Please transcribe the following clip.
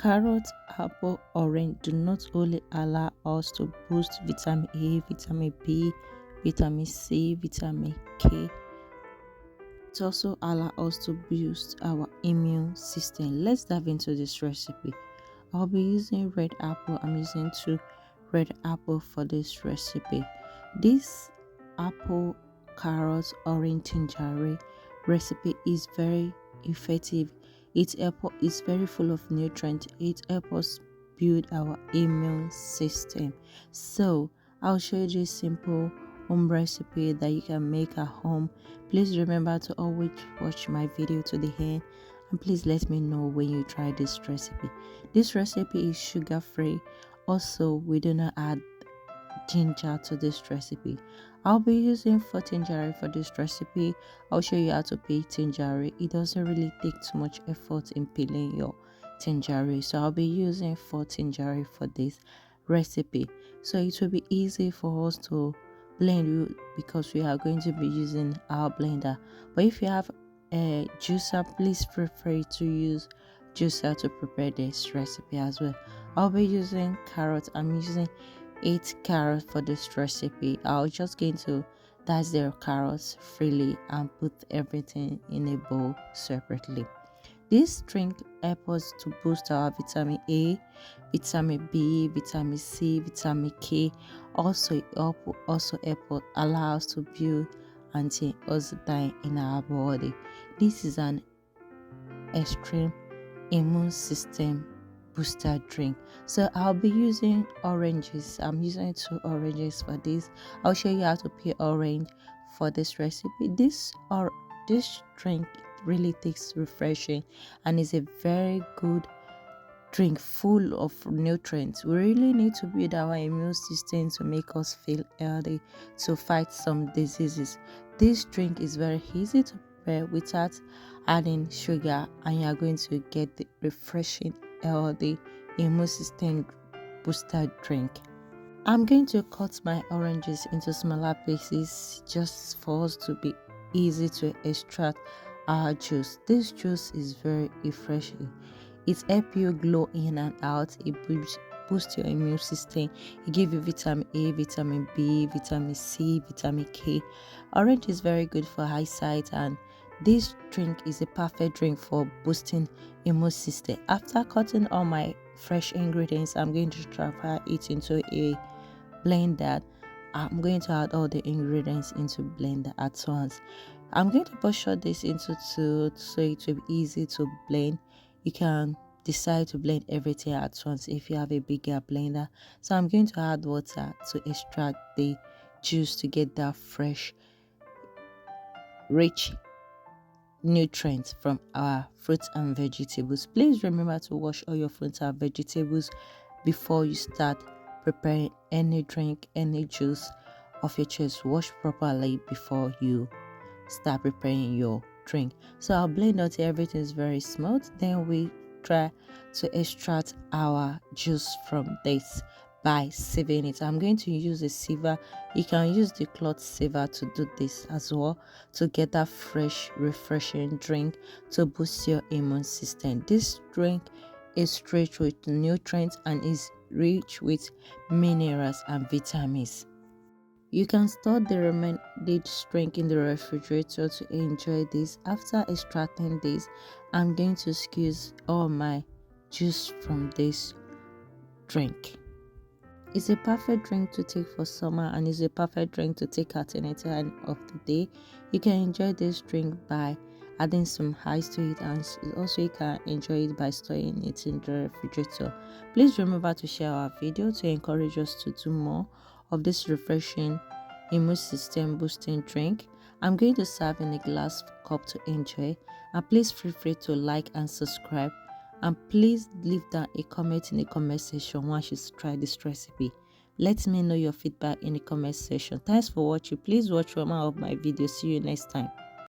Carrot, apple, orange do not only allow us to boost vitamin A, vitamin B, vitamin C, vitamin K, it also allows us to boost our immune system. Let's dive into this recipe. I'll be using red apple. I'm using 2 red apple for this recipe. This apple, carrot, orange, tangerine recipe is very effective. It is very full of nutrients. It helps us build our immune system. So I'll show you this simple home recipe that you can make at home. Please remember to always watch my video to the end, and please let me know when you try this recipe. This recipe is sugar free. Also, we do not add ginger to this recipe. I'll be using 4 tangerine for this recipe. I'll show you how to peel tangerine. It doesn't really take too much effort in peeling your tangerine, so I'll be using 4 tangerine for this recipe, so it will be easy for us to blend because we are going to be using our blender. But if you have a juicer, please feel free to use juicer to prepare this recipe as well. I'll be using carrot. I'm using 8 carrots for this recipe. I'll just going to dice the carrots freely and put everything in a bowl separately. This drink helps us to boost our vitamin A, vitamin B, vitamin C, vitamin K. Also, it also allow us to build antioxidant in our body. This is an extreme immune system booster drink. So I'll be using oranges. I'm using 2 oranges for this. I'll show you how to peel orange for this recipe. This drink really tastes refreshing and is a very good drink full of nutrients. We really need to build our immune system to make us feel healthy, to fight some diseases. This drink is very easy to prepare without adding sugar, and you are going to get the refreshing, healthy immune system booster drink. I'm going to cut my oranges into smaller pieces just for us to be easy to extract our juice. This juice is very refreshing. It helps you glow in and out. It boosts your immune system. It gives you vitamin A, vitamin B, vitamin C, vitamin K. Orange is very good for eyesight, and this drink is a perfect drink for boosting immune system. After cutting all my fresh ingredients, I'm going to transfer it into a blender. I'm going to add all the ingredients into blender at once. I'm going to portion this into 2 so it will be easy to blend. You can decide to blend everything at once if you have a bigger blender. So I'm going to add water to extract the juice to get that fresh, rich nutrients from our fruits and vegetables. Please remember to wash all your fruits and vegetables before you start preparing any drink, any juice of your choice. Wash properly before you start preparing your drink. So I'll blend until everything is very smooth. Then we try to extract our juice from this by sieving it. I'm going to use a sieve. You can use the cloth sieve to do this as well, to get that fresh, refreshing drink to boost your immune system. This drink is rich with nutrients and is rich with minerals and vitamins. You can store the remaining drink in the refrigerator to enjoy this. After extracting this, I'm going to squeeze all my juice from this drink. It's a perfect drink to take for summer, and it's a perfect drink to take at any time of the day. You can enjoy this drink by adding some ice to it, and also you can enjoy it by storing it in the refrigerator. Please remember to share our video to encourage us to do more of this refreshing immune system boosting drink. I'm going to serve in a glass cup to enjoy, and please feel free to like and subscribe, and please leave down a comment in the comment section once you try this recipe. Let me know your feedback in the comment section. Thanks for watching. Please watch more of my videos. See you next time.